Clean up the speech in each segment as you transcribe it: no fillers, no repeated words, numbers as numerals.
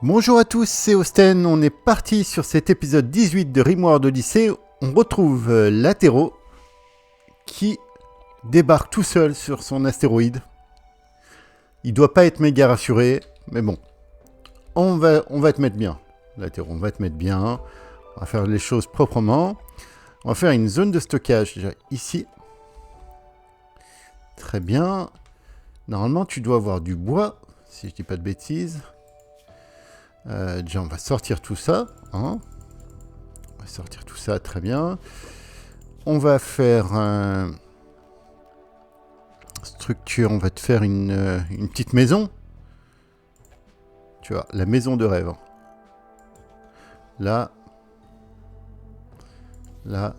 Bonjour à tous, c'est Osten, on est parti sur cet épisode 18 de Rimworld Odyssey. On retrouve Latero qui débarque tout seul sur son astéroïde. Il doit pas être méga rassuré, mais bon, on va te mettre bien. Latero, on va te mettre bien, on va faire les choses proprement. On va faire une zone de stockage déjà ici. Très bien. Normalement, tu dois avoir du bois, si je dis pas de bêtises. Déjà, on va sortir tout ça. Hein. On va sortir tout ça, très bien. On va faire structure. On va te faire une petite maison. Tu vois, la maison de rêve. Là. Là.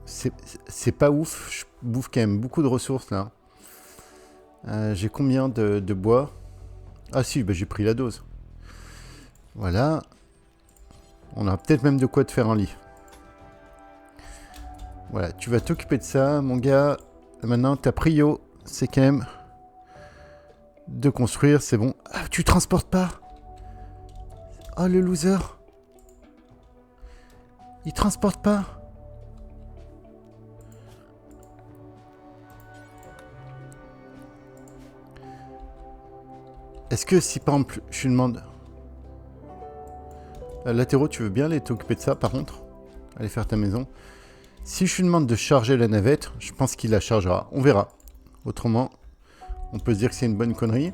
C'est pas ouf. Je bouffe quand même beaucoup de ressources là. J'ai combien de bois? Ah si, bah, j'ai pris la dose. Voilà. On aura peut-être même de quoi te faire un lit. Voilà, tu vas t'occuper de ça, mon gars. Maintenant, ta prio, c'est quand même de construire, c'est bon. Ah, tu transportes pas? Oh, le loser. Il transporte pas. Est-ce que si, par exemple, je lui demande... Latero, tu veux bien aller t'occuper de ça, par contre? Aller faire ta maison. Si je lui demande de charger la navette, je pense qu'il la chargera. On verra. Autrement, on peut se dire que c'est une bonne connerie.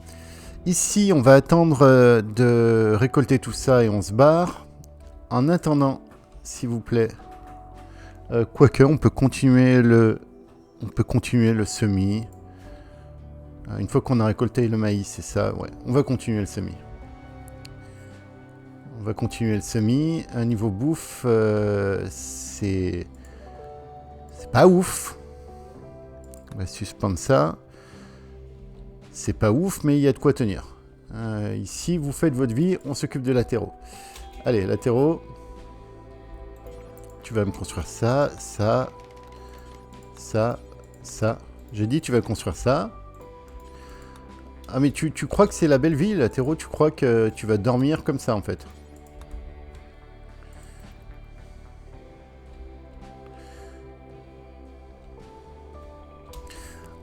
Ici, on va attendre de récolter tout ça et on se barre. En attendant, s'il vous plaît, quoique, on peut continuer le semis. Une fois qu'on a récolté le maïs, c'est ça, ouais. On va continuer le semis. On va continuer le semis. Un niveau bouffe, c'est pas ouf. On va suspendre ça. C'est pas ouf, mais il y a de quoi tenir. Ici, vous faites votre vie, on s'occupe de latéraux. Allez, latéraux. Tu vas me construire ça, ça, ça, ça. J'ai dit, tu vas construire ça. Ah, mais tu crois que c'est la belle vie, latéraux? Tu crois que tu vas dormir comme ça, en fait?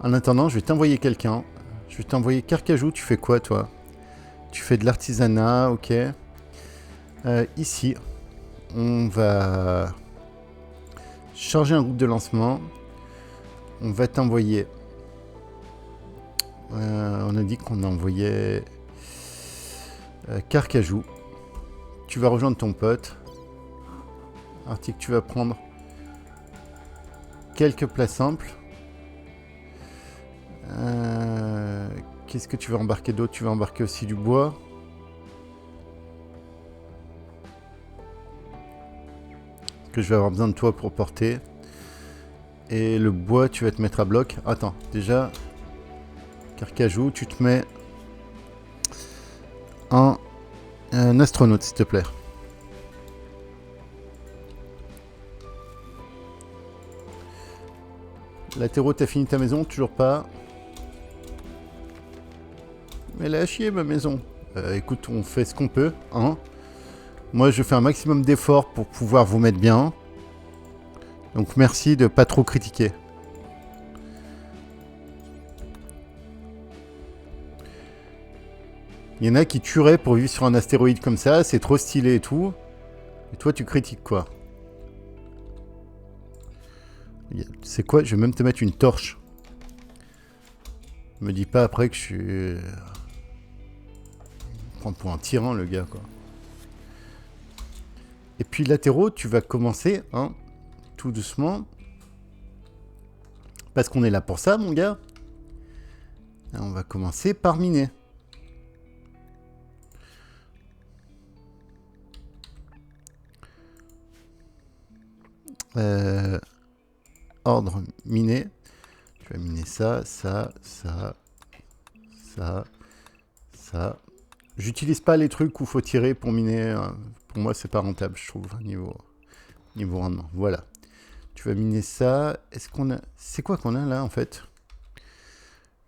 En attendant, je vais t'envoyer quelqu'un. Je vais t'envoyer Carcajou. Tu fais quoi, toi? Tu fais de l'artisanat, ok. Ici, on va changer un groupe de lancement. On va t'envoyer... on a dit qu'on envoyait Carcajou. Tu vas rejoindre ton pote. Article, tu vas prendre quelques plats simples. Qu'est-ce que tu vas embarquer d'autre? Tu vas embarquer aussi du bois. Que je vais avoir besoin de toi pour porter. Et le bois, tu vas te mettre à bloc. Attends, déjà, Carcajou, tu te mets un astronaute, s'il te plaît. Latéraux, t'as fini ta maison? Toujours pas. Mais elle est à chier, ma maison. Écoute, on fait ce qu'on peut, hein. Moi, je fais un maximum d'efforts pour pouvoir vous mettre bien. Donc, merci de pas trop critiquer. Il y en a qui tueraient pour vivre sur un astéroïde comme ça, c'est trop stylé et tout. Et toi, tu critiques quoi? C'est quoi? Je vais même te mettre une torche. Me dis pas après que je suis... Il me prend pour un tyran, le gars, quoi. Et puis, latéraux, tu vas commencer, hein, tout doucement. Parce qu'on est là pour ça, mon gars. On va commencer par miner. Ordre miner. Tu vas miner ça, ça, ça, ça, ça. J'utilise pas les trucs où faut tirer pour miner. Pour moi, c'est pas rentable, je trouve, niveau rendement. Voilà. Tu vas miner ça. Est-ce qu'on a... C'est quoi qu'on a là, en fait?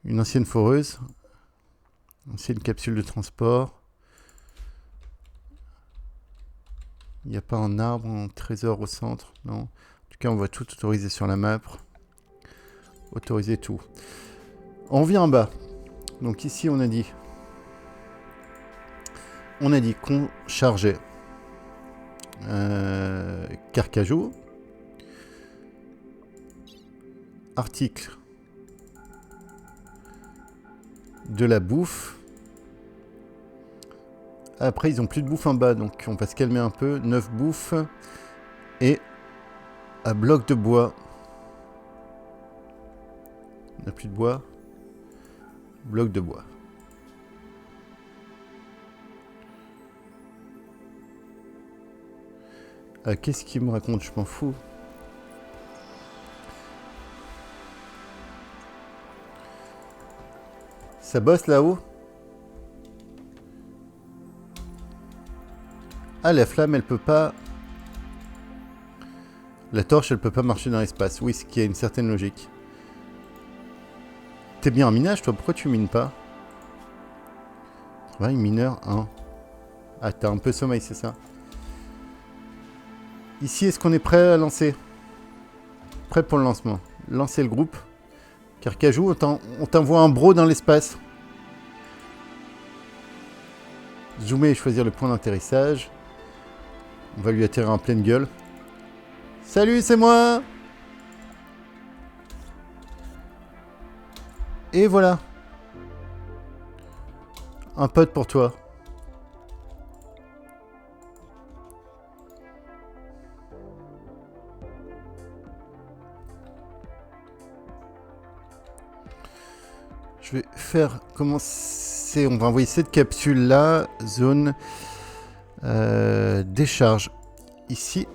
Une ancienne foreuse. Ancienne capsule de transport. Il n'y a pas un arbre, un trésor au centre, non. En tout cas, on va tout autoriser sur la map. Autoriser tout. On revient en bas. Donc ici, on a dit qu'on chargeait Carcajou. Article de la bouffe. Après, ils ont plus de bouffe en bas, donc on va se calmer un peu. 9 bouffes et un bloc de bois. On n'a plus de bois. Bloc de bois. Qu'est-ce qu'il me raconte? Je m'en fous. Ça bosse là-haut? Ah, la flamme, elle peut pas... La torche, elle peut pas marcher dans l'espace. Oui, ce qui a une certaine logique. T'es bien en minage, toi? Pourquoi tu mines pas? Travail mineur 1. Ah, t'as un peu sommeil, c'est ça? Ici, est-ce qu'on est prêt à lancer? Prêt pour le lancement. Lancer le groupe. Carcajou, on t'envoie un bro dans l'espace. Zoomer et choisir le point d'atterrissage. On va lui atterrir en pleine gueule. Salut, c'est moi! Et voilà. Un pote pour toi. Je vais faire commencer. On va envoyer cette capsule là. Zone décharge. Ici.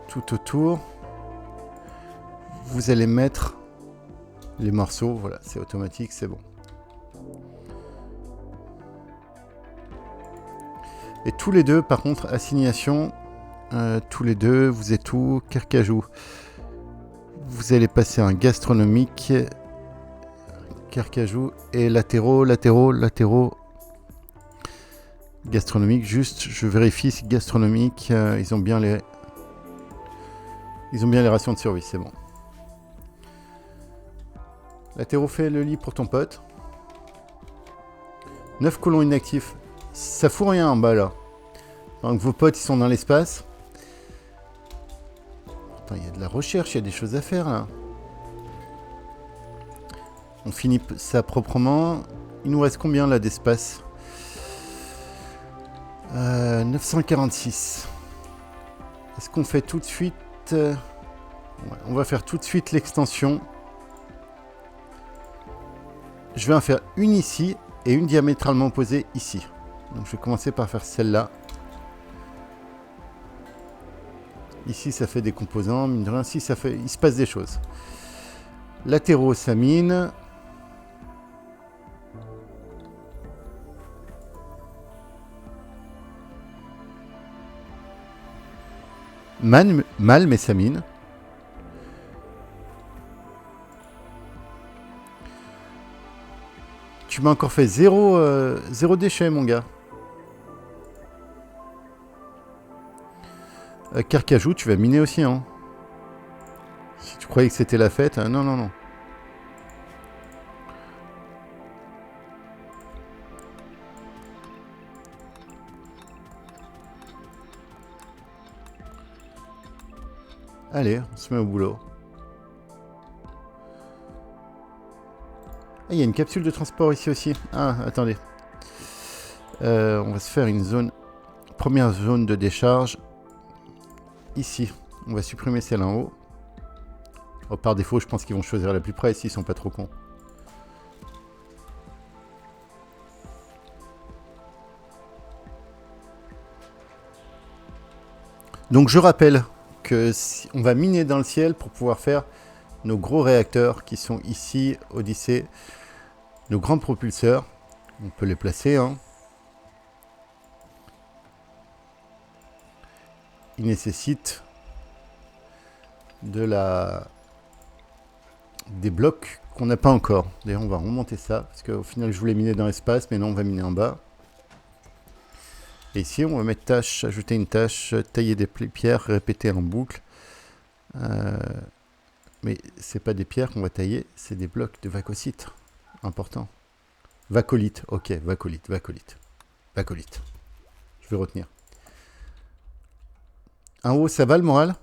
Tout autour. Vous allez mettre les morceaux. Voilà, c'est automatique, c'est bon. Et tous les deux, par contre, assignation. Tous les deux, vous êtes où? Carcajou. Vous allez passer un gastronomique. Carcajou et latéraux. Gastronomique, juste, je vérifie si gastronomique, ils ont bien les rations de survie, c'est bon. Latéraux, fait le lit pour ton pote. 9 colons inactifs. Ça fout rien en bas là. Donc vos potes ils sont dans l'espace. Attends, il y a de la recherche, il y a des choses à faire là. On finit ça proprement. Il nous reste combien là d'espace? 946. Est-ce qu'on fait tout de suite ouais, on va faire tout de suite l'extension. Je vais en faire une ici et une diamétralement opposée ici. Donc je vais commencer par faire celle-là. Ici ça fait des composants, mine de rien, ici ça fait... il se passe des choses. Latéraux, ça mine. Mal, mais ça mine. Tu m'as encore fait zéro déchet, mon gars. Carcajou, tu vas miner aussi, hein. Si tu croyais que c'était la fête, non, non, non. Allez, on se met au boulot. Ah, il y a une capsule de transport ici aussi. Ah, attendez. On va se faire une zone... Première zone de décharge. Ici. On va supprimer celle en haut. Oh, par défaut, je pense qu'ils vont choisir la plus près s'ils sont pas trop cons. Donc je rappelle que on va miner dans le ciel pour pouvoir faire nos gros réacteurs qui sont ici, Odyssée. Nos grands propulseurs. On peut les placer, hein. Ils nécessitent des blocs qu'on n'a pas encore. D'ailleurs, on va remonter ça, parce qu'au final, je voulais miner dans l'espace, mais non, on va miner en bas. Et ici, on va mettre tâche, ajouter une tâche, tailler des pierres, répéter en boucle. Mais c'est pas des pierres qu'on va tailler, c'est des blocs de vacocite. Important. Vacolite, ok, vacolite. Je vais retenir. En haut, ça va le moral?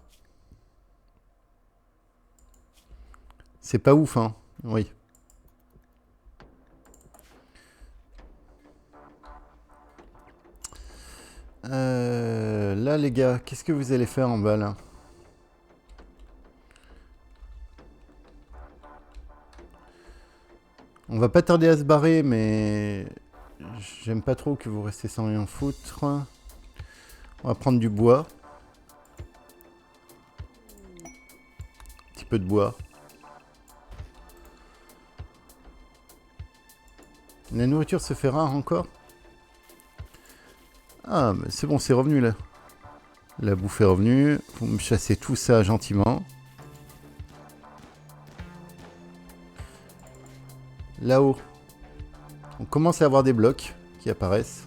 C'est pas ouf, hein? Oui. Là, les gars, qu'est-ce que vous allez faire en bas, là? On va pas tarder à se barrer, mais j'aime pas trop que vous restez sans rien foutre. On va prendre du bois. Un petit peu de bois. La nourriture se fait rare encore? Ah, mais c'est bon, c'est revenu là. La bouffe est revenue. Vous me chassez tout ça gentiment. Là-haut, on commence à avoir des blocs qui apparaissent.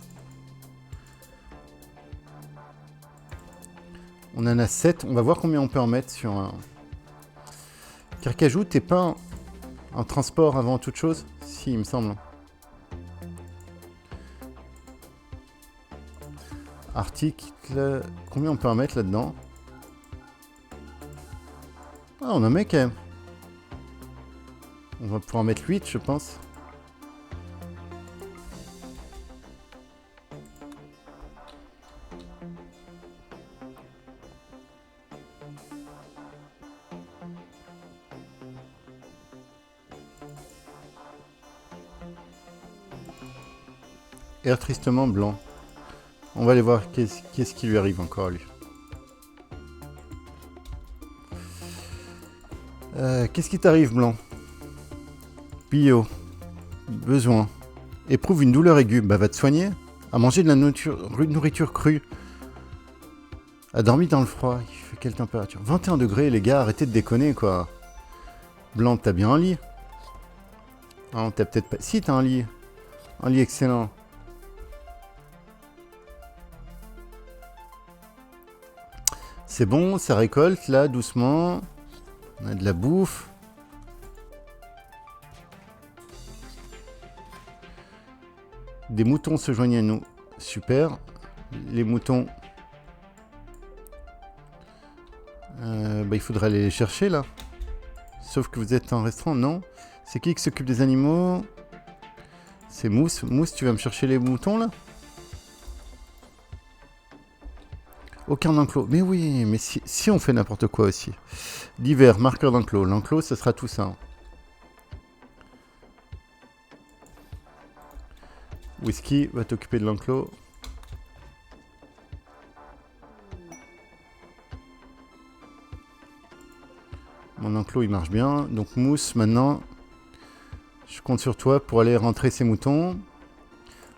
On en a 7. On va voir combien on peut en mettre sur un... Carcajou, t'es pas en transport avant toute chose? Si, il me semble. Article... Combien on peut en mettre là-dedans? Ah, on en met quand même. On va pouvoir en mettre 8, je pense. Air tristement blanc. On va aller voir qu'est-ce qui lui arrive encore à lui. Qu'est-ce qui t'arrive, blanc? Bio. Besoin. Éprouve une douleur aiguë. Bah, va te soigner. A mangé de la nourriture crue. A dormi dans le froid. Il fait quelle température? 21 degrés, les gars. Arrêtez de déconner, quoi. Blanc, t'as bien un lit? Ah, t'as peut-être pas... Si, t'as un lit. Un lit excellent. C'est bon, ça récolte, là, doucement. On a de la bouffe. Des moutons se joignent à nous. Super. Les moutons... bah, il faudrait aller les chercher, là. Sauf que vous êtes en restaurant, non? C'est qui s'occupe des animaux? C'est Mousse. Mousse, tu vas me chercher les moutons, là? Aucun enclos. Mais oui, mais si on fait n'importe quoi aussi. Divers, marqueur d'enclos. L'enclos, ce sera tout ça. Whisky va t'occuper de l'enclos. Mon enclos, il marche bien. Donc, Mousse, maintenant, je compte sur toi pour aller rentrer ces moutons.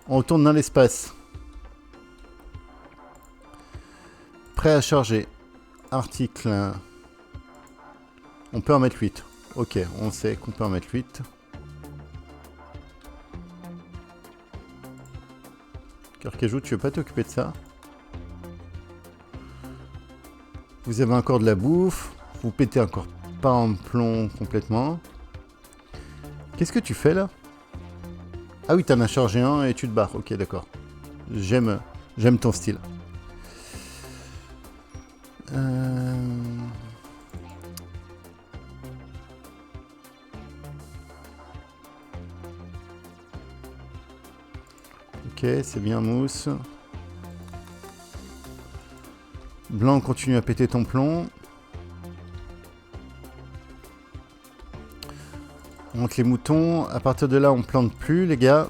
On retourne dans l'espace. Prêt à charger. Article. On peut en mettre 8. Ok, on sait qu'on peut en mettre 8. Carcajou, tu veux pas t'occuper de ça? Vous avez encore de la bouffe. Vous pétez encore pas en plomb complètement. Qu'est-ce que tu fais là? Ah oui, t'en as chargé un et tu te barres. Ok, d'accord. J'aime ton style. Ok, c'est bien, Mousse. Blanc, continue à péter ton plomb. On monte les moutons. À partir de là, on plante plus, les gars.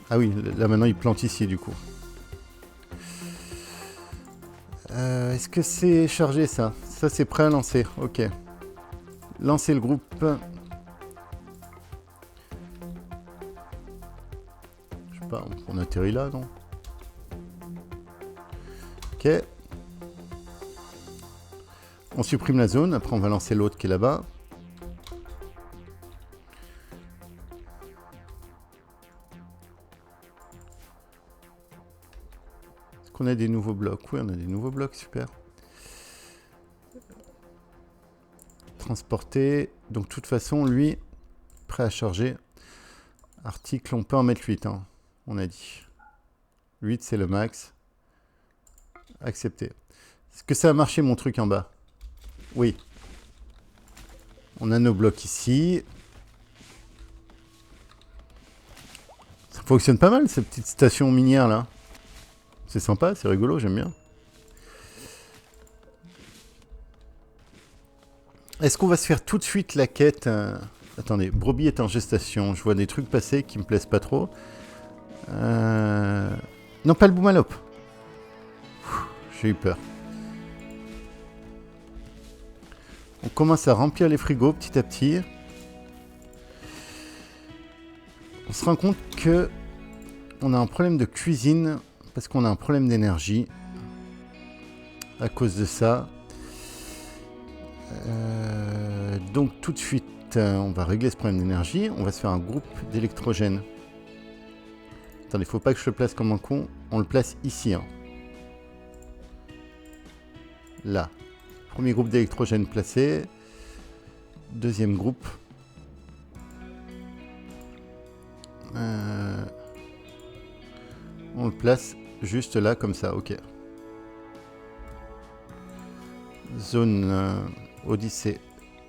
Ah oui, là maintenant, il plante ici, du coup. Est-ce que c'est chargé, ça? Ça, c'est prêt à lancer. Ok. Lancer le groupe. Je sais pas, on atterrit là, non? Ok. On supprime la zone. Après, on va lancer l'autre qui est là-bas. qu'on a des nouveaux blocs? Oui, on a des nouveaux blocs, super. Transporter. Donc, de toute façon, lui, prêt à charger. Article, on peut en mettre 8, hein, on a dit. 8, c'est le max. Accepter. Est-ce que ça a marché, mon truc en bas? Oui. On a nos blocs ici. Ça fonctionne pas mal, cette petite station minière, là. C'est sympa, c'est rigolo, j'aime bien. Est-ce qu'on va se faire tout de suite la quête Attendez, brebis est en gestation. Je vois des trucs passer qui me plaisent pas trop. Non, pas le boumalope. J'ai eu peur. On commence à remplir les frigos petit à petit. On se rend compte que on a un problème de cuisine parce qu'on a un problème d'énergie à cause de ça. Donc tout de suite, on va régler ce problème d'énergie. On va se faire un groupe d'électrogène. Attendez, faut pas que je le place comme un con. On le place ici. Hein. Là. Premier groupe d'électrogène placé. Deuxième groupe. On le place juste là, comme ça. Ok. Zone Odyssée.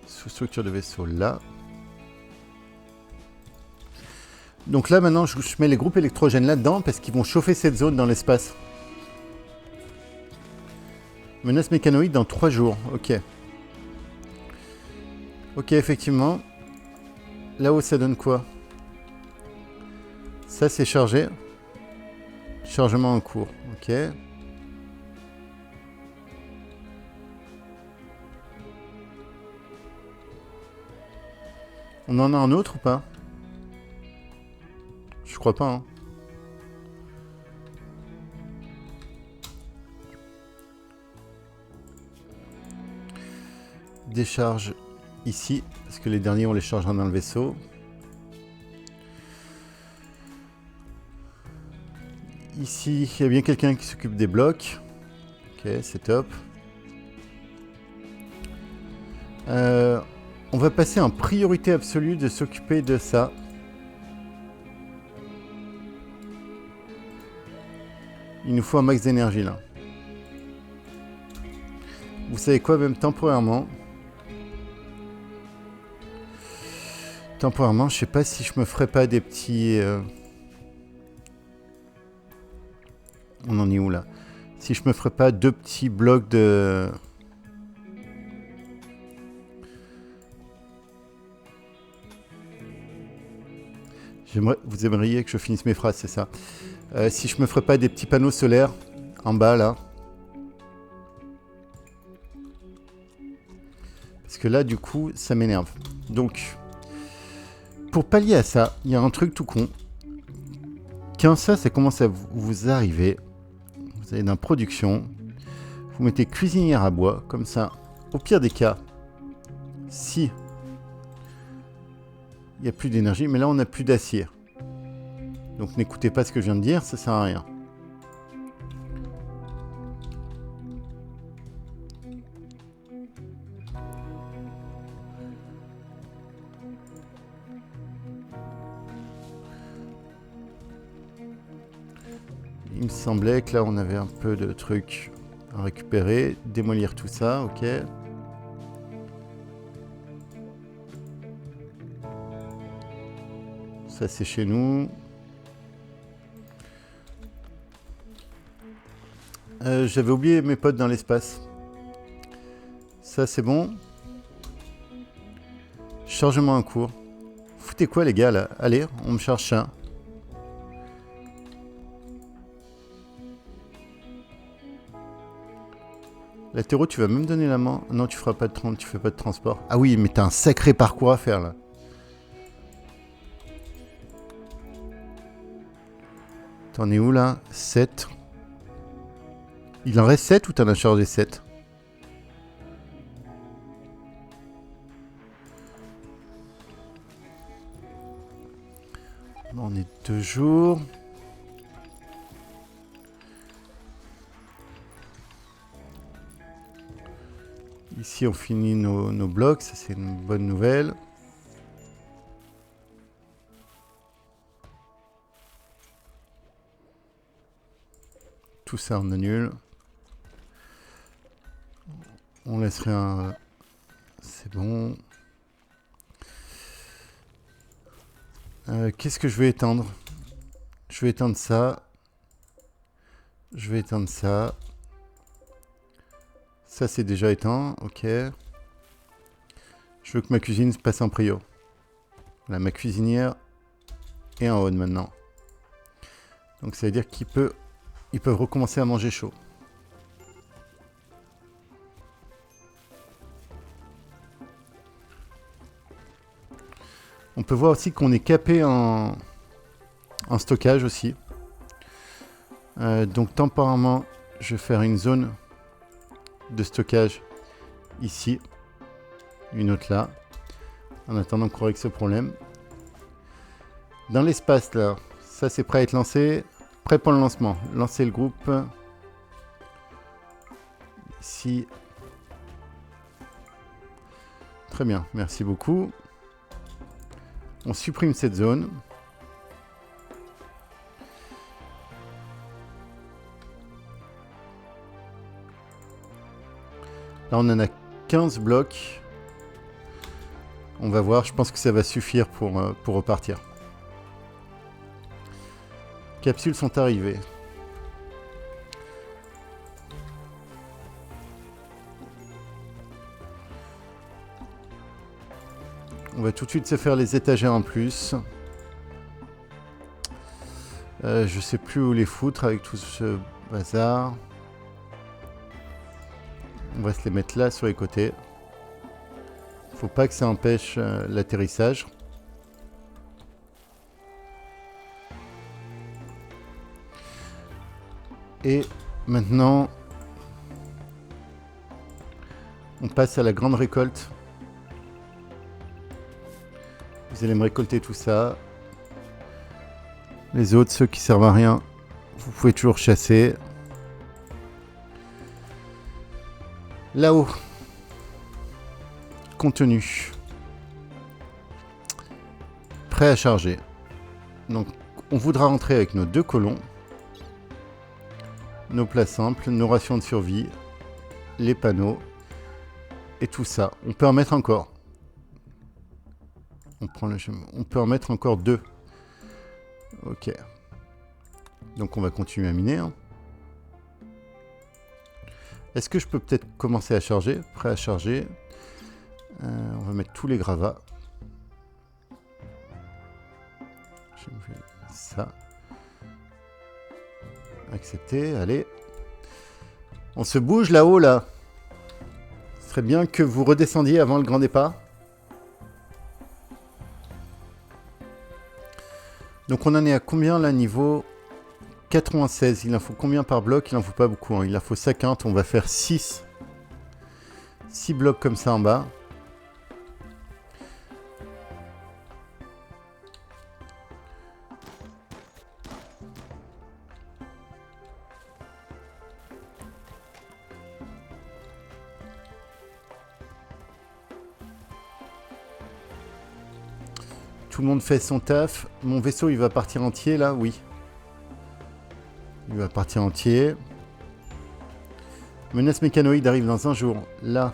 Sous-structure de vaisseau là. Donc là maintenant je mets les groupes électrogènes là-dedans parce qu'ils vont chauffer cette zone dans l'espace. Menace mécanoïde dans 3 jours. Ok. Ok, effectivement. Là-haut ça donne quoi? Ça c'est chargé. Chargement en cours. Ok. On en a un autre ou pas? Je crois pas. Hein. Décharge ici, parce que les derniers on les chargera dans le vaisseau. Ici, il y a bien quelqu'un qui s'occupe des blocs. Ok, c'est top. On va passer en priorité absolue de s'occuper de ça. Il nous faut un max d'énergie là. Vous savez quoi, même temporairement. Temporairement, je sais pas si je me ferais pas des petits... On en est où là? Si je me ferais pas 2 petits blocs de... Vous aimeriez que je finisse mes phrases, c'est ça. Si je me ferais pas des petits panneaux solaires en bas là. Parce que là, du coup, ça m'énerve. Donc, pour pallier à ça, il y a un truc tout con. Quand ça commence à vous arriver, vous allez dans production, vous mettez cuisinière à bois, comme ça. Au pire des cas, si il n'y a plus d'énergie, mais là on n'a plus d'acier. Donc n'écoutez pas ce que je viens de dire, ça sert à rien. Il me semblait que là on avait un peu de trucs à récupérer, démolir tout ça, ok. Ça c'est chez nous. J'avais oublié mes potes dans l'espace. Ça c'est bon. Chargement en cours. Foutez quoi les gars là? Allez, on me charge ça. Latéraux, tu vas même donner la main. Non, tu feras pas de tu fais pas de transport. Ah oui, mais t'as un sacré parcours à faire là. T'en es où là? 7. Il en reste 7 ou t'en as chargé 7? On est 2 jours. Ici, on finit nos blocs. Ça, c'est une bonne nouvelle. Tout ça, on annule. On laisserait un... C'est bon. Qu'est-ce que je vais étendre? Je vais éteindre ça. Je vais éteindre ça. Ça, c'est déjà éteint. Ok. Je veux que ma cuisine se passe en prio. Voilà, ma cuisinière est en haut maintenant. Donc, ça veut dire qu'ils peuvent recommencer à manger chaud. On peut voir aussi qu'on est capé en stockage aussi. Donc temporairement, je vais faire une zone de stockage ici. Une autre là. En attendant qu'on règle ce problème. Dans l'espace là, ça c'est prêt à être lancé. Prêt pour le lancement. Lancer le groupe. Ici. Très bien, merci beaucoup. On supprime cette zone. Là, on en a 15 blocs. On va voir, je pense que ça va suffire pour repartir. Capsules sont arrivées. On va tout de suite se faire les étagères en plus. Je sais plus où les foutre avec tout ce bazar. On va se les mettre là sur les côtés. Faut pas que ça empêche l'atterrissage. Et maintenant, on passe à la grande récolte. Vous allez me récolter tout ça. Les autres, ceux qui servent à rien, vous pouvez toujours chasser. Là-haut. Contenu. Prêt à charger. Donc, on voudra rentrer avec nos 2 colons. Nos plats simples, nos rations de survie, les panneaux. Et tout ça. On peut en mettre encore. On peut en mettre encore 2. Ok. Donc on va continuer à miner. Hein. Est-ce que je peux peut-être commencer à charger? Prêt à charger. On va mettre tous les gravats. Je me fais ça. Accepter, allez. On se bouge là-haut, là. Ce serait bien que vous redescendiez avant le grand départ. Donc on en est à combien là, niveau 96. Il en faut combien par bloc? Il en faut pas beaucoup. Hein. Il en faut 50. On va faire 6. 6 blocs comme ça en bas. Tout le monde fait son taf. Mon vaisseau, il va partir entier, là? Oui. Il va partir entier. Menace mécanoïde arrive dans un jour. Là.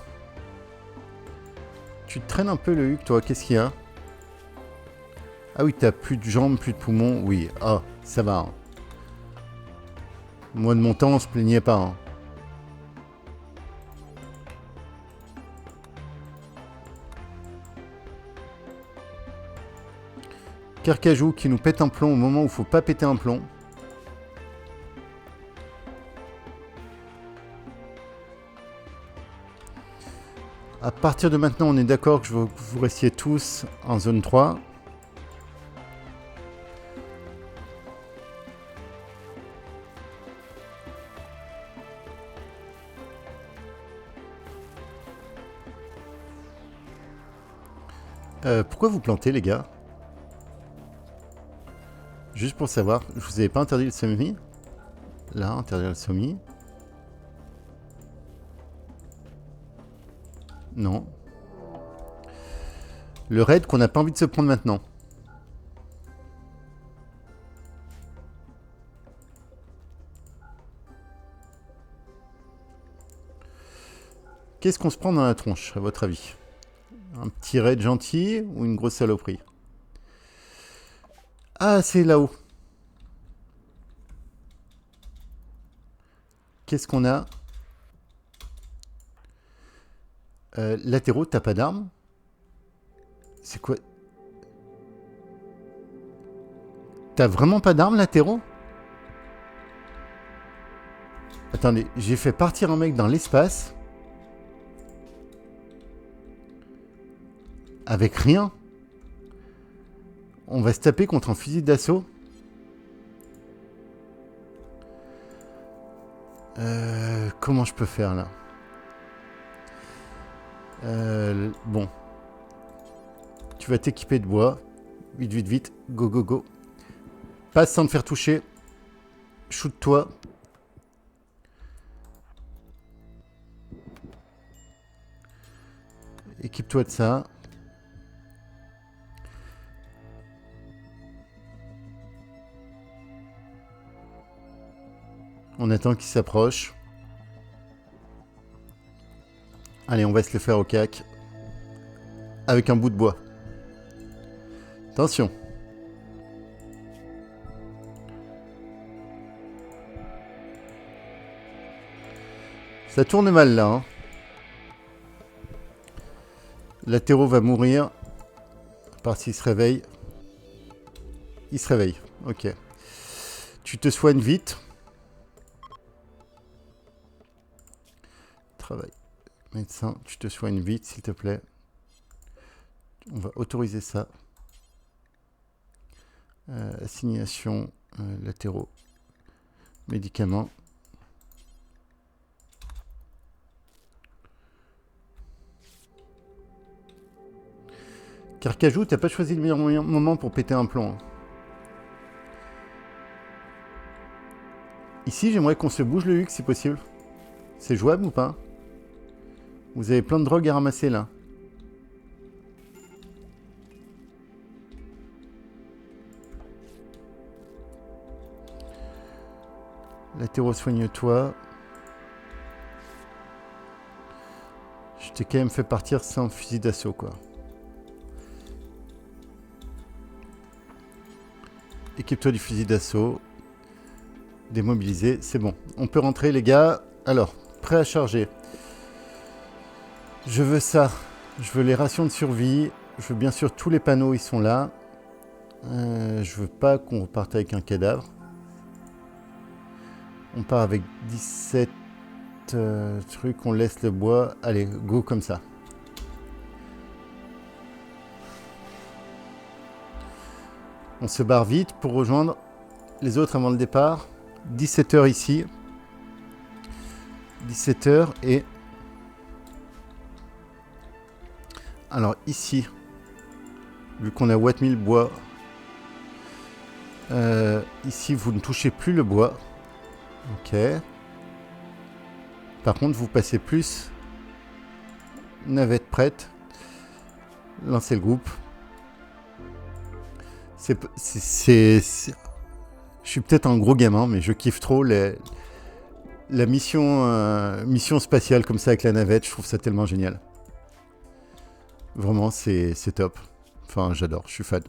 Tu te traînes un peu le huc, toi. Qu'est-ce qu'il y a? Ah oui, t'as plus de jambes, plus de poumons. Oui. Ah, ça va. Hein. Moi, de mon temps, on se plaignait pas. Hein. Carcajou qui nous pète un plomb au moment où il faut pas péter un plomb. À partir de maintenant, on est d'accord que je veux que vous restiez tous en zone 3. Pourquoi vous plantez, les gars? Juste pour savoir, je vous avais pas interdit le semis? Là, interdire le semis. Non. Le raid qu'on n'a pas envie de se prendre maintenant. Qu'est-ce qu'on se prend dans la tronche, à votre avis? Un petit raid gentil ou une grosse saloperie? Ah, c'est là-haut. Qu'est-ce qu'on a? Latéraux, t'as pas d'armes? C'est quoi? T'as vraiment pas d'armes, latéraux? Attendez, j'ai fait partir un mec dans l'espace. Avec rien. On va se taper contre un fusil d'assaut. Comment je peux faire là? Bon. Tu vas t'équiper de bois. Vite, vite, vite. Go, go, go. Passe sans te faire toucher. Shoot-toi. Équipe-toi de ça. On attend qu'il s'approche. Allez, on va se le faire au cac. Avec un bout de bois. Attention. Ça tourne mal là. Hein. Latéraux va mourir. À part s'il se réveille. Il se réveille. Ok. Tu te soignes vite. Travail. Médecin, tu te soignes vite, s'il te plaît. On va autoriser ça. Assignation, latéraux, médicaments. Carcajou, t'as pas choisi le meilleur moment pour péter un plomb. Hein. Ici, j'aimerais qu'on se bouge le huc si possible. C'est jouable ou pas? Vous avez plein de drogue à ramasser là. Latéraux, soigne-toi. Je t'ai quand même fait partir sans fusil d'assaut quoi. Équipe-toi du fusil d'assaut. Démobilisé, c'est bon. On peut rentrer les gars. Alors, prêt à charger. Je veux ça. Je veux les rations de survie. Je veux bien sûr tous les panneaux, ils sont là. Je veux pas qu'on reparte avec un cadavre. On part avec 17 trucs, on laisse le bois. Allez, go comme ça. On se barre vite pour rejoindre les autres avant le départ. 17h ici. 17h et... Alors ici, vu qu'on a Watt 1000 bois, ici vous ne touchez plus le bois. Ok. Par contre, vous passez plus. Navette prête. Lancez le groupe. Je suis peut-être un gros gamin, mais je kiffe trop la mission spatiale comme ça avec la navette. Je trouve ça tellement génial. Vraiment, c'est top. Enfin, j'adore, je suis fan.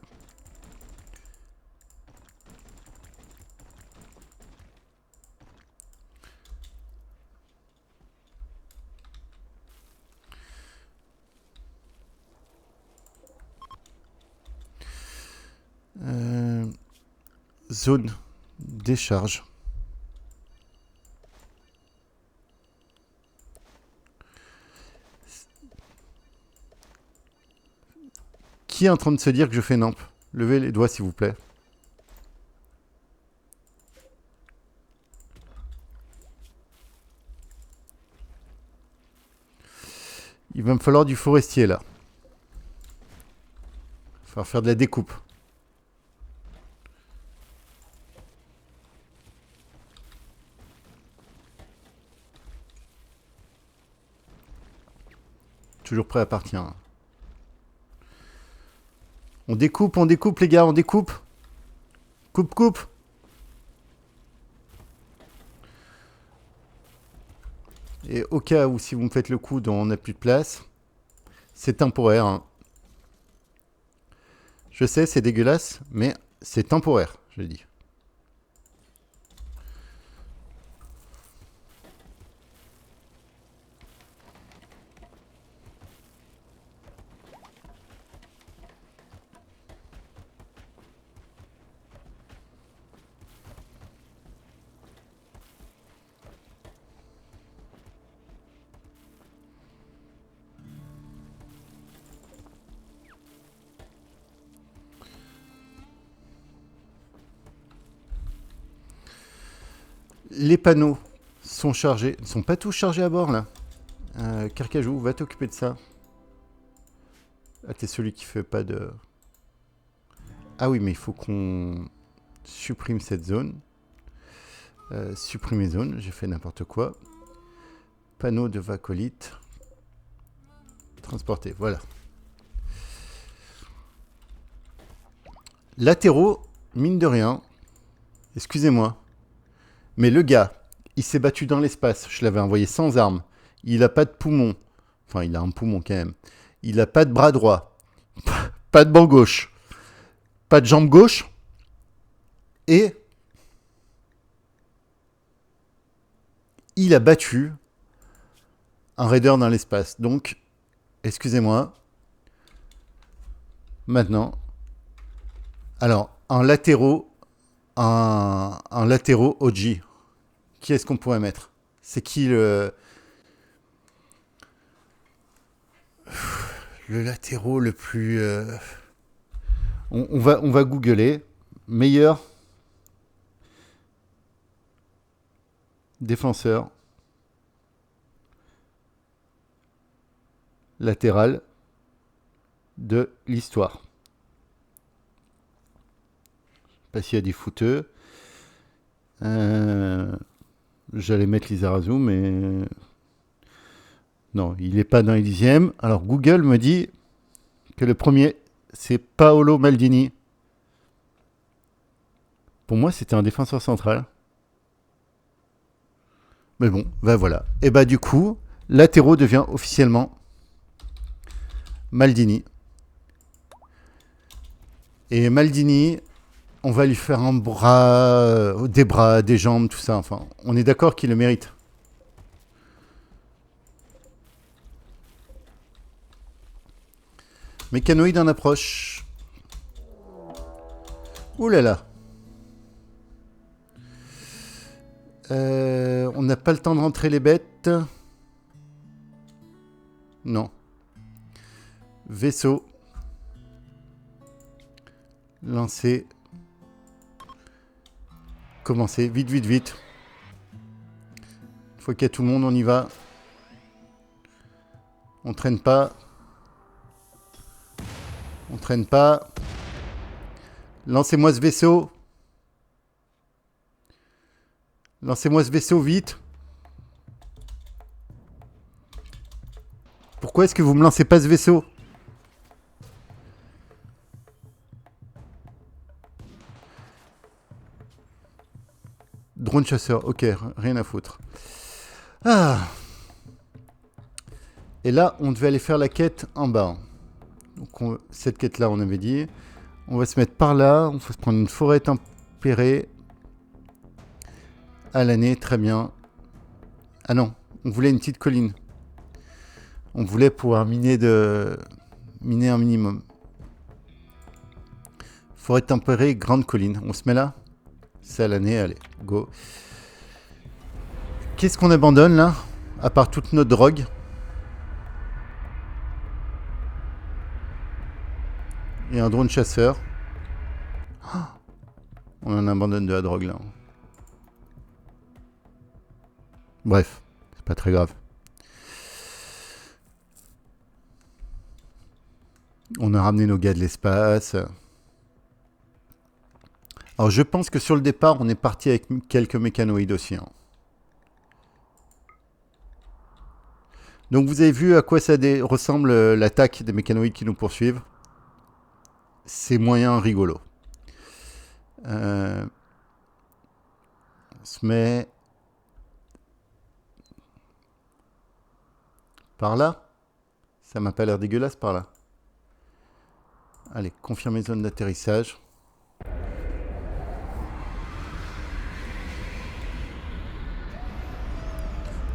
Zone décharge. Qui est en train de se dire que je fais Namp? Levez les doigts s'il vous plaît. Il va me falloir du forestier là. Il va falloir faire de la découpe. Toujours prêt à partir. Hein. On découpe les gars, on découpe. Coupe. Et au cas où, si vous me faites le coup dont on n'a plus de place, c'est temporaire. Hein. Je sais, c'est dégueulasse, mais c'est temporaire, je dis. Les panneaux sont chargés. Ils ne sont pas tous chargés à bord, là. Carcajou, va t'occuper de ça. Ah, t'es celui qui fait pas de... Ah oui, mais il faut qu'on supprime cette zone. Supprimer zone, j'ai fait n'importe quoi. Panneau de vacolite. Transporter, voilà. Latéraux, mine de rien. Excusez-moi. Mais le gars, il s'est battu dans l'espace. Je l'avais envoyé sans armes. Il a pas de poumon. Enfin, il a un poumon quand même. Il a pas de bras droit. Pas de banc gauche. Pas de jambe gauche. Et il a battu un raider dans l'espace. Donc, excusez-moi. Maintenant. Alors, un latéraux OG. Qui est-ce qu'on pourrait mettre? C'est qui le latéraux le plus... On va googler. Meilleur défenseur latéral de l'histoire. Pas s'il y a des fouteux. J'allais mettre Lizarazu, mais... Non, il n'est pas dans les 10e. Alors Google me dit que le premier, c'est Paolo Maldini. Pour moi, c'était un défenseur central. Mais bon, ben voilà. Et bah du coup, latéraux devient officiellement Maldini. Et Maldini, on va lui faire un bras, des bras, des jambes, tout ça. Enfin, on est d'accord qu'il le mérite. Mécanoïde en approche. Ouh là là. On n'a pas le temps de rentrer les bêtes. Non. Vaisseau. Lancer. Commencer. Vite. Une fois qu'il y a tout le monde, on y va. On traîne pas. Lancez-moi ce vaisseau. Vite. Pourquoi est-ce que vous me lancez pas ce vaisseau? Drone chasseur, ok, rien à foutre. Ah. Et là, on devait aller faire la quête en bas. Donc cette quête-là, on avait dit. On va se mettre par là. On va se prendre une forêt tempérée. À l'année, très bien. Ah non, on voulait une petite colline. On voulait pouvoir miner un minimum. Forêt tempérée, grande colline. On se met là? C'est à l'année, allez, go. Qu'est-ce qu'on abandonne là? À part toute notre drogue. Et un drone chasseur. Oh, on en abandonne de la drogue là. Bref, c'est pas très grave. On a ramené nos gars de l'espace. Alors je pense que sur le départ, on est parti avec quelques mécanoïdes aussi. Hein. Donc vous avez vu à quoi ça ressemble l'attaque des mécanoïdes qui nous poursuivent. C'est moyen rigolo. On se met par là. Ça m'a pas l'air dégueulasse par là. Allez, confirmer zone d'atterrissage.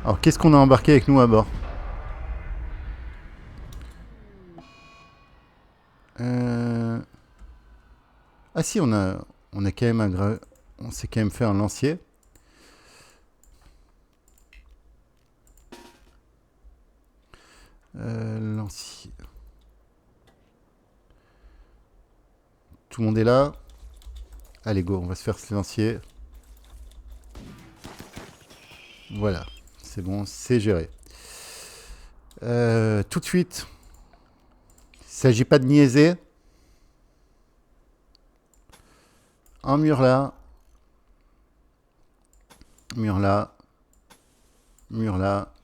Alors, qu'est-ce qu'on a embarqué avec nous à bord? Ah si, on a quand même on s'est quand même fait un lancier. Lancier. Tout le monde est là. Allez, go, on va se faire ce lancier. Voilà, c'est bon, c'est géré. Tout de suite, il ne s'agit pas de niaiser. Un mur là. Mur là. Mur là.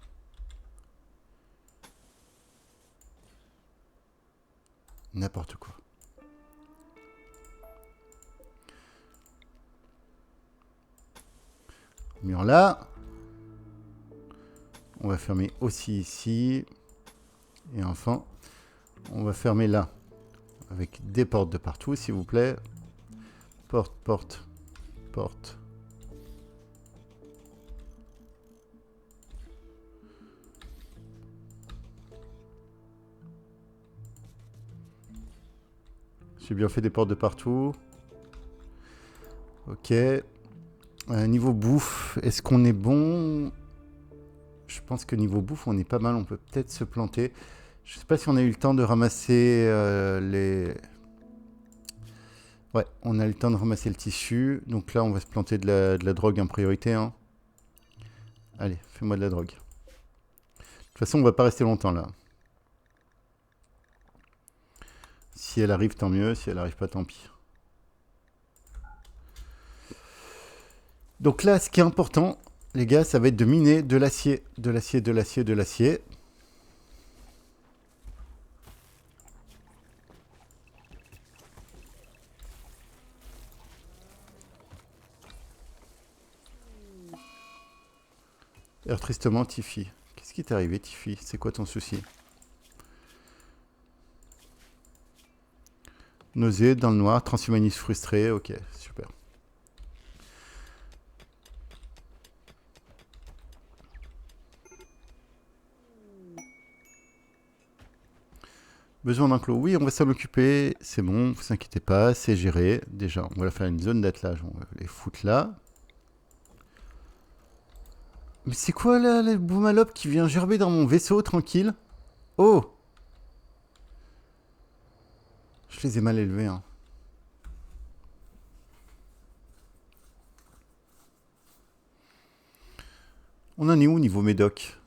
N'importe quoi. Mur là. On va fermer aussi ici. Et enfin, on va fermer là. Avec des portes de partout, s'il vous plaît. Porte, porte, porte. J'ai bien fait des portes de partout. Ok. Niveau bouffe, est-ce qu'on est bon? Je pense que niveau bouffe, on est pas mal. On peut peut-être se planter. Je sais pas si on a eu le temps de ramasser les... Ouais, on a eu le temps de ramasser le tissu. Donc là, on va se planter de la drogue en priorité. Hein. Allez, fais-moi de la drogue. De toute façon, on va pas rester longtemps là. Si elle arrive, tant mieux. Si elle arrive pas, tant pis. Donc là, ce qui est important, les gars, ça va être de miner de l'acier. De l'acier, de l'acier, de l'acier. Air tristement, Tiffy. Qu'est-ce qui t'est arrivé, Tiffy? C'est quoi ton souci? Nausée, dans le noir, transhumaniste frustré. Ok, super. Besoin d'enclos. Oui, on va s'en occuper. C'est bon, vous inquiétez pas, c'est géré. Déjà, on va faire une zone d'attelage. On va les foutre là. Mais c'est quoi là, le Boumalope qui vient gerber dans mon vaisseau, tranquille? Oh! Je les ai mal élevés, hein. On en est où niveau médoc?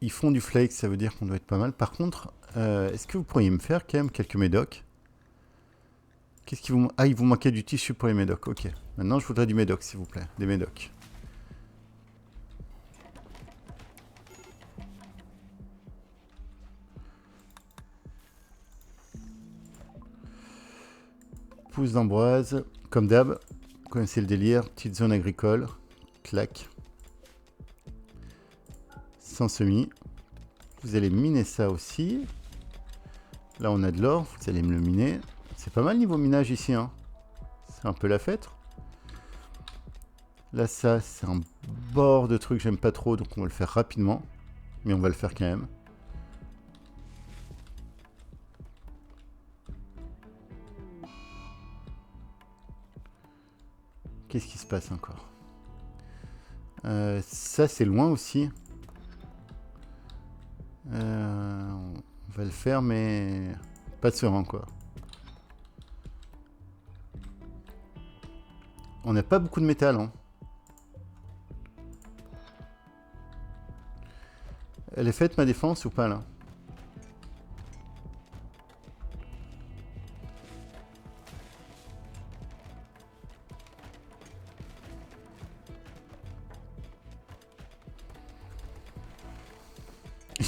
Ils font du flake, ça veut dire qu'on doit être pas mal. Par contre, est-ce que vous pourriez me faire quand même quelques médocs? Qu'est-ce qui vous... Ah, il vous manquait du tissu pour les médocs, ok. Maintenant, je voudrais du médoc, s'il vous plaît. Des médocs. Pousse d'Ambroise. Comme d'hab, vous connaissez le délire. Petite zone agricole. Clac. Sans semis. Vous allez miner ça aussi. Là, on a de l'or. Vous allez me le miner. C'est pas mal niveau minage ici, hein. C'est un peu la fête. Là, ça, c'est un bord de truc que j'aime pas trop, donc on va le faire rapidement. Mais on va le faire quand même. Qu'est-ce qui se passe encore? Ça, c'est loin aussi. On va le faire, mais pas serein, quoi. On n'a pas beaucoup de métal, hein. Elle est faite, ma défense, ou pas, là?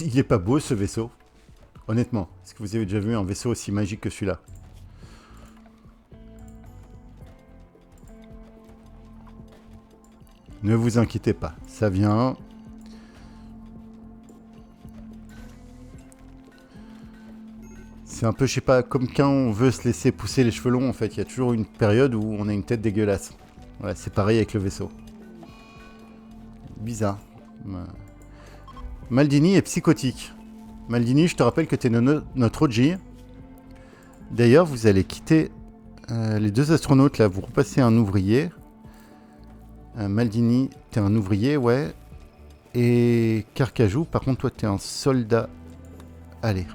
Il est pas beau ce vaisseau. Honnêtement, est-ce que vous avez déjà vu un vaisseau aussi magique que celui-là? Ne vous inquiétez pas, ça vient. C'est un peu, je sais pas, comme quand on veut se laisser pousser les cheveux longs, en fait. Il y a toujours une période où on a une tête dégueulasse. Voilà, c'est pareil avec le vaisseau. Bizarre. Maldini est psychotique. Maldini, je te rappelle que tu es notre OG. D'ailleurs, vous allez quitter les deux astronautes, là. Vous repassez un ouvrier. Maldini, tu es un ouvrier, ouais. Et Carcajou, par contre, toi, tu es un soldat. Allez.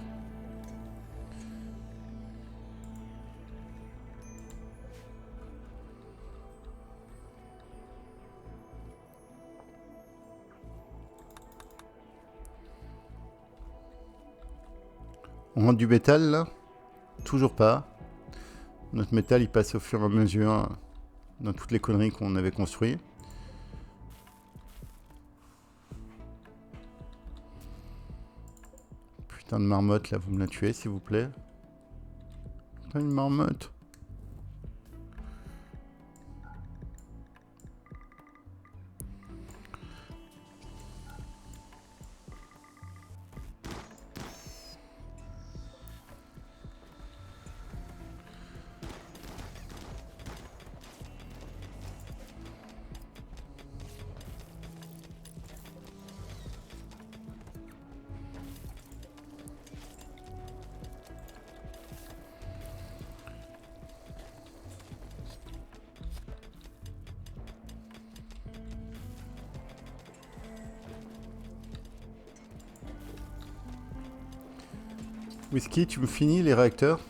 On rentre du métal, là? Toujours pas. Notre métal, il passe au fur et à mesure dans toutes les conneries qu'on avait construites. Putain de marmotte, là, vous me la tuez, s'il vous plaît. Putain, une marmotte. Whisky, tu me finis les réacteurs?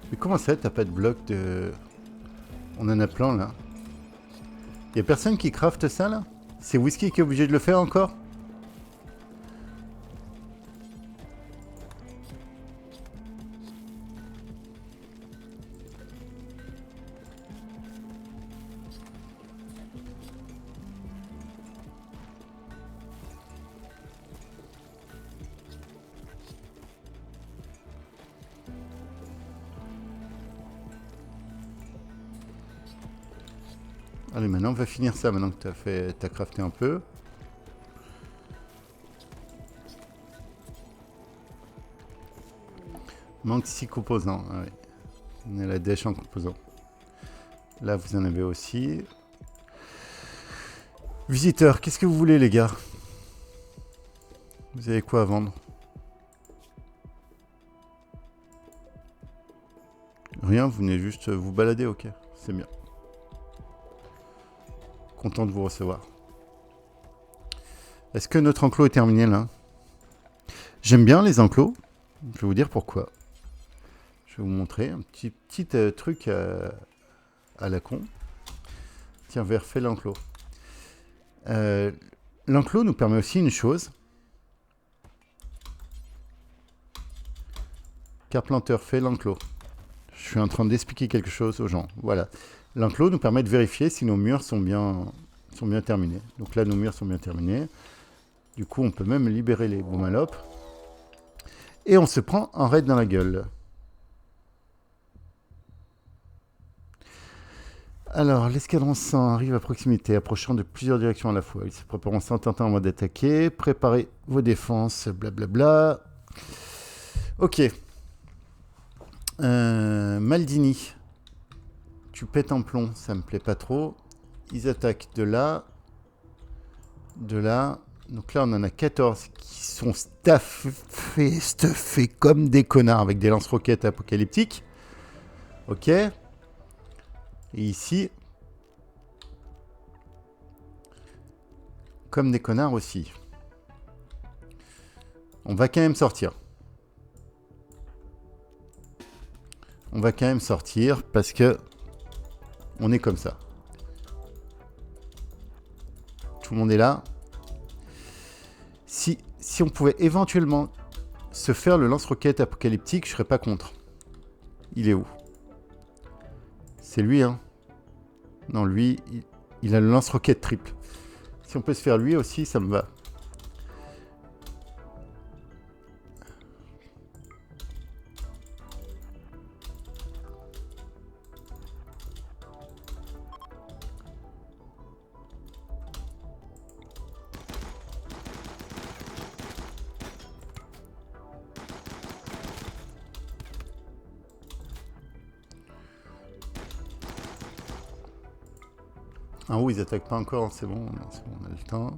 Mais comment ça, t'as pas de bloc de... On en a plein, là. Y'a personne qui crafte ça, là? C'est Whisky qui est obligé de le faire encore? Allez, maintenant on va finir ça, maintenant que t'as crafté un peu. Manque 6 composants. Ah oui. On a la dèche en composants. Là, vous en avez aussi. Visiteurs, qu'est-ce que vous voulez, les gars? Vous avez quoi à vendre? Rien, vous venez juste vous balader, ok. C'est bien. Content de vous recevoir. Est-ce que notre enclos est terminé, là? J'aime bien les enclos. Je vais vous dire pourquoi. Je vais vous montrer un petit truc à la con. Tiens, vert, fait l'enclos. L'enclos nous permet aussi une chose. Carpenter fait l'enclos. Je suis en train d'expliquer quelque chose aux gens. Voilà. L'enclos nous permet de vérifier si nos murs sont bien terminés. Donc là, nos murs sont bien terminés. Du coup, on peut même libérer les boumalopes. Et on se prend un raid dans la gueule. Alors, l'escadron 100 arrive à proximité, approchant de plusieurs directions à la fois. Ils se préparent en tentant en mode attaquer. Préparez vos défenses, blablabla. Ok. Maldini. Tu pètes en plomb, ça me plaît pas trop. Ils attaquent de là. De là. Donc là, on en a 14 qui sont stuffés comme des connards avec des lance-roquettes apocalyptiques. Ok. Et ici, comme des connards aussi. On va quand même sortir. On va quand même sortir parce que on est comme ça. Tout le monde est là. Si on pouvait éventuellement se faire le lance-roquette apocalyptique, je serais pas contre. Il est où? C'est lui, hein? Non, lui, il a le lance-roquette triple. Si on peut se faire lui aussi, ça me va. En haut, ils attaquent pas encore, c'est bon, on a le temps.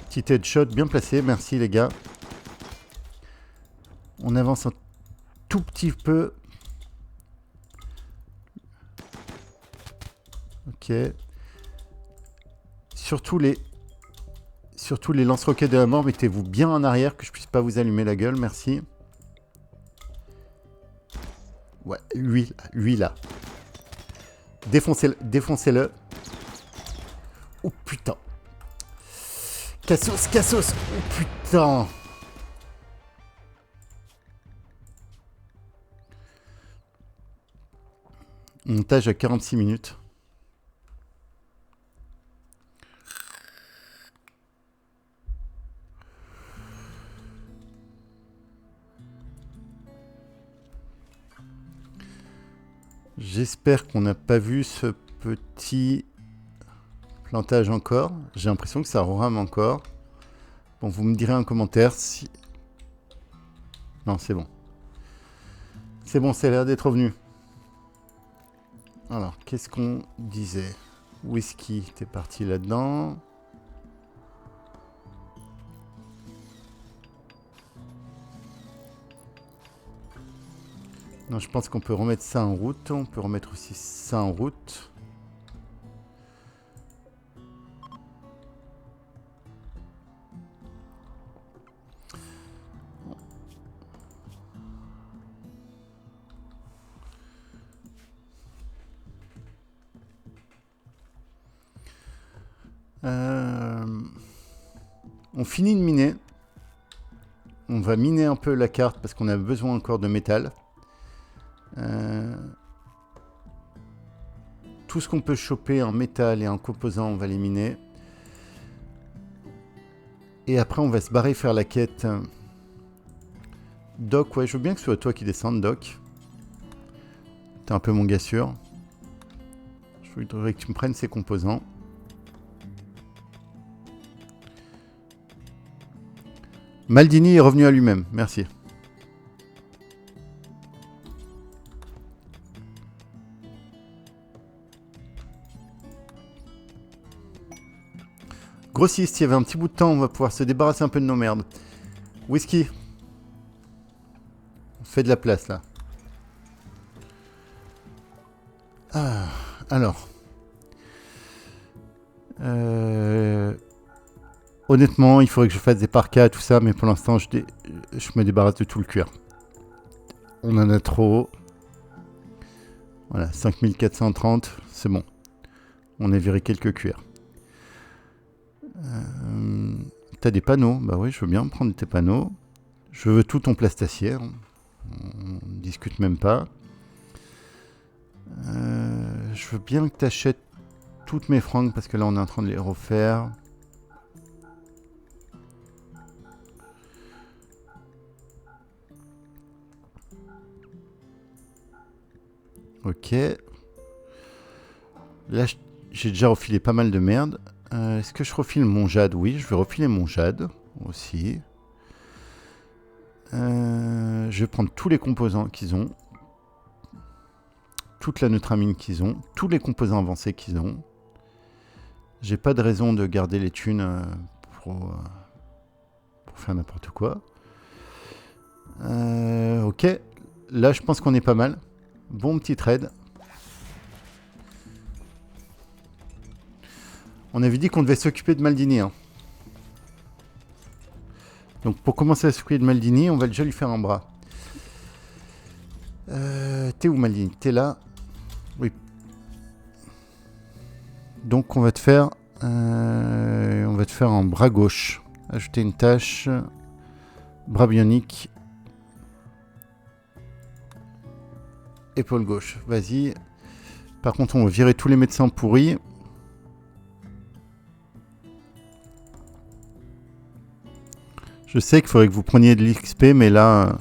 Petit headshot bien placé, merci les gars. On avance un tout petit peu. Ok. Surtout les lance-roquettes de la mort, mettez-vous bien en arrière que je puisse pas vous allumer la gueule, merci. Ouais, lui là. Défoncez-le. Oh putain. Cassos. Oh putain. Montage à 46 minutes. J'espère qu'on n'a pas vu ce petit plantage encore. J'ai l'impression que ça rame encore. Bon, vous me direz en commentaire si... Non, c'est bon. C'est bon, ça a l'air d'être revenu. Alors, qu'est-ce qu'on disait? Whisky, t'es parti là-dedans. Non, je pense qu'on peut remettre ça en route. On peut remettre aussi ça en route. On finit de miner. On va miner un peu la carte parce qu'on a besoin encore de métal. Tout ce qu'on peut choper en métal et en composant, on va les miner. Et après, on va se barrer faire la quête. Doc, ouais, je veux bien que ce soit toi qui descende, Doc. T'es un peu mon gars sûr. Je voudrais que tu me prennes ces composants. Maldini est revenu à lui-même, merci. Grossiste, il y avait un petit bout de temps, on va pouvoir se débarrasser un peu de nos merdes. Whisky. On fait de la place là. Ah, alors. Honnêtement, il faudrait que je fasse des parkas, tout ça, mais pour l'instant, je me débarrasse de tout le cuir. On en a trop. Voilà, 5430, c'est bon. On a viré quelques cuirs. T'as des panneaux? Bah oui, je veux bien prendre tes panneaux. Je veux tout ton plastacier. On discute même pas. Je veux bien que tu achètes toutes mes francs parce que là, on est en train de les refaire. Ok. Là, j'ai déjà refilé pas mal de merde. Est-ce que je refile mon jade? Oui, je vais refiler mon jade aussi. Je vais prendre tous les composants qu'ils ont. Toute la neutramine qu'ils ont. Tous les composants avancés qu'ils ont. J'ai pas de raison de garder les thunes pour faire n'importe quoi. Ok. Là, je pense qu'on est pas mal. Bon petit trade. On avait dit qu'on devait s'occuper de Maldini. Hein. Donc pour commencer à s'occuper de Maldini, on va déjà lui faire un bras. T'es où Maldini? T'es là? Oui. Donc on va te faire un bras gauche. Ajouter une tâche. Bras bionique. Épaule gauche. Vas-y. Par contre, on va virer tous les médecins pourris. Je sais qu'il faudrait que vous preniez de l'XP, mais là,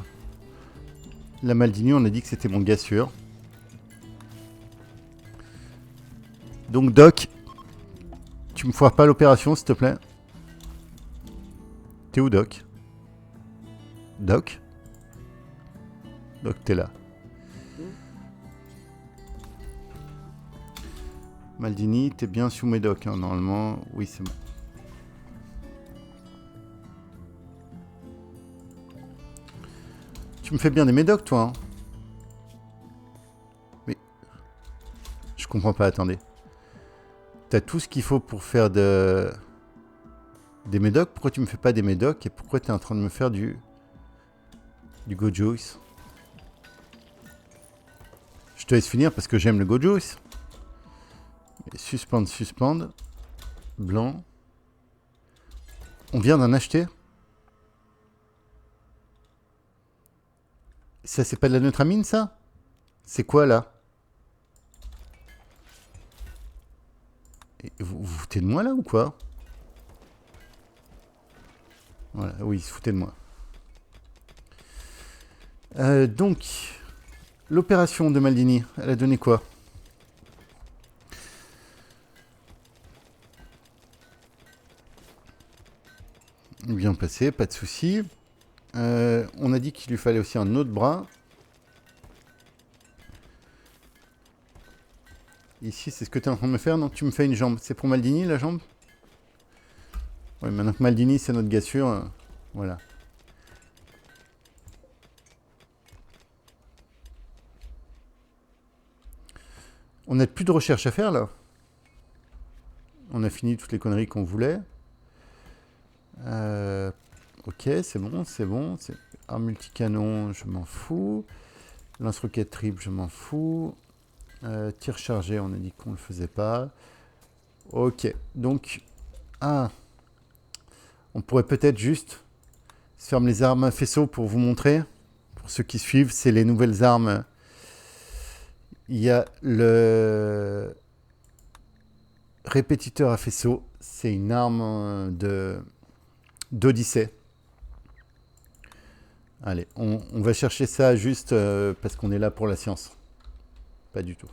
la Maldini, on a dit que c'était mon gars sûr. Donc, Doc, tu me foires pas l'opération, s'il te plaît. T'es où, Doc? Doc? Doc, t'es là. Maldini, t'es bien sous médoc, hein, normalement. Oui, c'est bon. Tu me fais bien des médocs, toi, hein. Mais je comprends pas, attendez. T'as tout ce qu'il faut pour faire des médocs. Pourquoi tu me fais pas des médocs? Et pourquoi t'es en train de me faire du Go-Juice? Je te laisse finir parce que j'aime le Go-Juice. Suspendre, suspendre. Blanc. On vient d'en acheter. Ça, c'est pas de la neutramine, ça? C'est quoi, là? Et vous vous foutez de moi, là, ou quoi? Voilà, oui, ils se foutaient de moi. Donc, l'opération de Maldini, elle a donné quoi? Bien passé, pas de souci. On a dit qu'il lui fallait aussi un autre bras. Ici, c'est ce que tu es en train de me faire. Non, tu me fais une jambe. C'est pour Maldini, la jambe? Oui, maintenant que Maldini, c'est notre gars sûr. Voilà. On n'a plus de recherche à faire, là. On a fini toutes les conneries qu'on voulait. Ok, c'est bon, c'est bon. Arme multicanon, je m'en fous. Lance-roquette triple, je m'en fous. Tir chargé, on a dit qu'on ne le faisait pas. Ok, donc... Ah, on pourrait peut-être juste se fermer les armes à faisceau pour vous montrer. Pour ceux qui suivent, c'est les nouvelles armes. Il y a le répétiteur à faisceau. C'est une arme d'Odyssée. Allez, on va chercher ça juste parce qu'on est là pour la science. Pas du tout.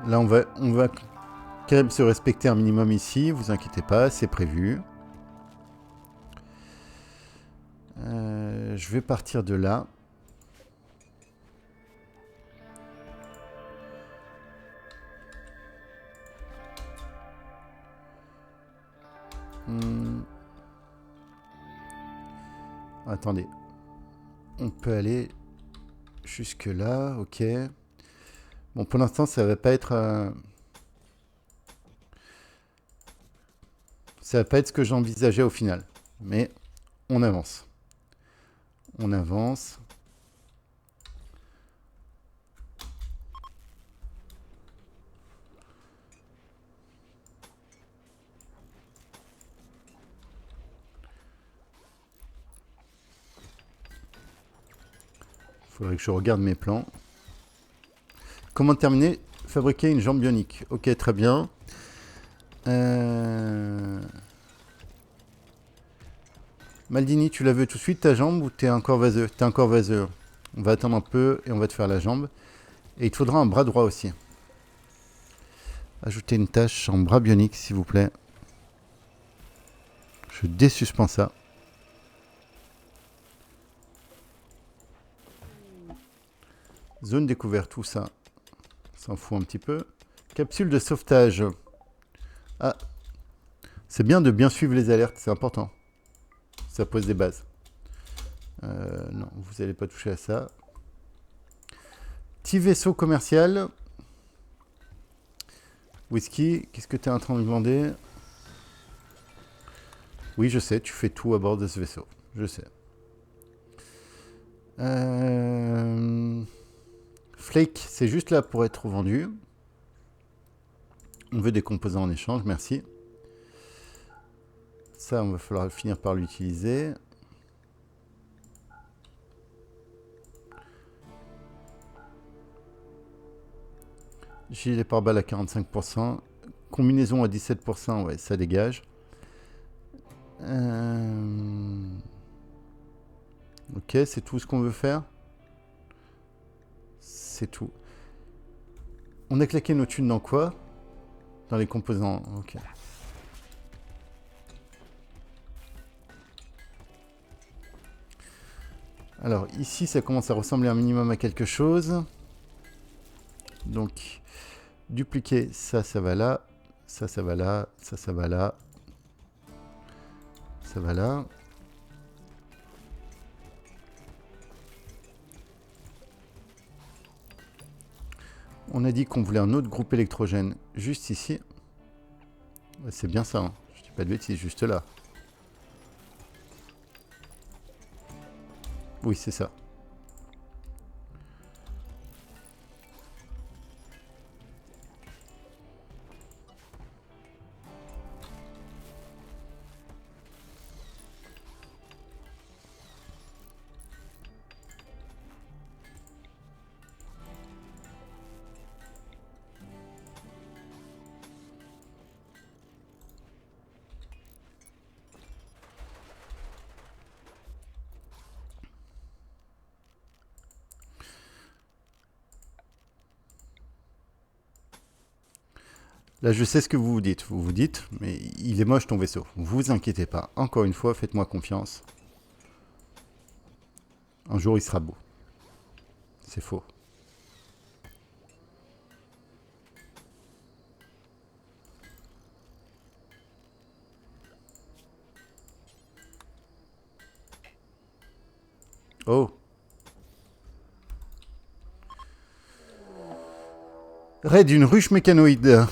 Là, on va quand même se respecter un minimum ici. Vous inquiétez pas, c'est prévu. Je vais partir de là. Attendez. On peut aller jusque là, ok. Bon, pour l'instant, ça va pas être... ça va pas être ce que j'envisageais au final. Mais on avance. On avance. Faudrait que je regarde mes plans. Comment terminer? Fabriquer une jambe bionique. Ok, très bien. Maldini, tu la veux tout de suite ta jambe ou t'es encore vaseux? T'es encore vaseux. On va attendre un peu et on va te faire la jambe. Et il te faudra un bras droit aussi. Ajoutez une tâche en bras bionique, s'il vous plaît. Je désuspends ça. Zone découverte, tout ça. S'en fout un petit peu. Capsule de sauvetage. Ah, c'est bien de bien suivre les alertes, c'est important. Ça pose des bases. Non, vous n'allez pas toucher à ça. Petit vaisseau commercial. Whisky, qu'est-ce que tu es en train de demander? Oui, je sais, tu fais tout à bord de ce vaisseau. Je sais. Flake, c'est juste là pour être vendu. On veut des composants en échange, merci. Ça, on va falloir finir par l'utiliser. Gilet pare-balles à 45%. Combinaison à 17%, ouais, ça dégage. Ok, c'est tout ce qu'on veut faire. C'est tout. On a claqué nos thunes dans quoi? Dans les composants, ok. Alors ici, ça commence à ressembler un minimum à quelque chose. Donc, dupliquer, ça va là. Ça va là. Ça va là. Ça va là. On a dit qu'on voulait un autre groupe électrogène juste ici. C'est bien ça, hein. Je dis pas de bêtises, juste là. Oui, c'est ça. Là, je sais ce que vous vous dites. Vous vous dites, mais il est moche ton vaisseau. Vous inquiétez pas. Encore une fois, faites-moi confiance. Un jour, il sera beau. C'est faux. Oh. Raid d'une ruche mécanoïde.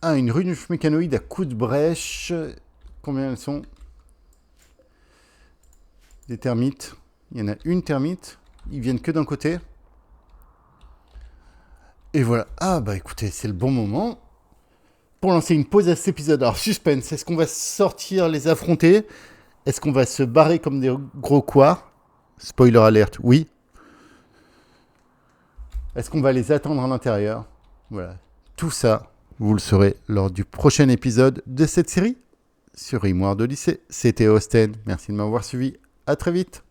Ah, une ruche mécanoïde à coups de brèche. Combien elles sont? Des termites. Il y en a une termite. Ils viennent que d'un côté. Et voilà. Ah bah écoutez, c'est le bon moment pour lancer une pause à cet épisode. Alors suspense, est-ce qu'on va sortir les affronter? Est-ce qu'on va se barrer comme des gros couards? Spoiler alert, oui. Est-ce qu'on va les attendre à l'intérieur? Voilà. Tout ça, vous le saurez lors du prochain épisode de cette série sur Grimoire de lycée. C'était Austen. Merci de m'avoir suivi. À très vite.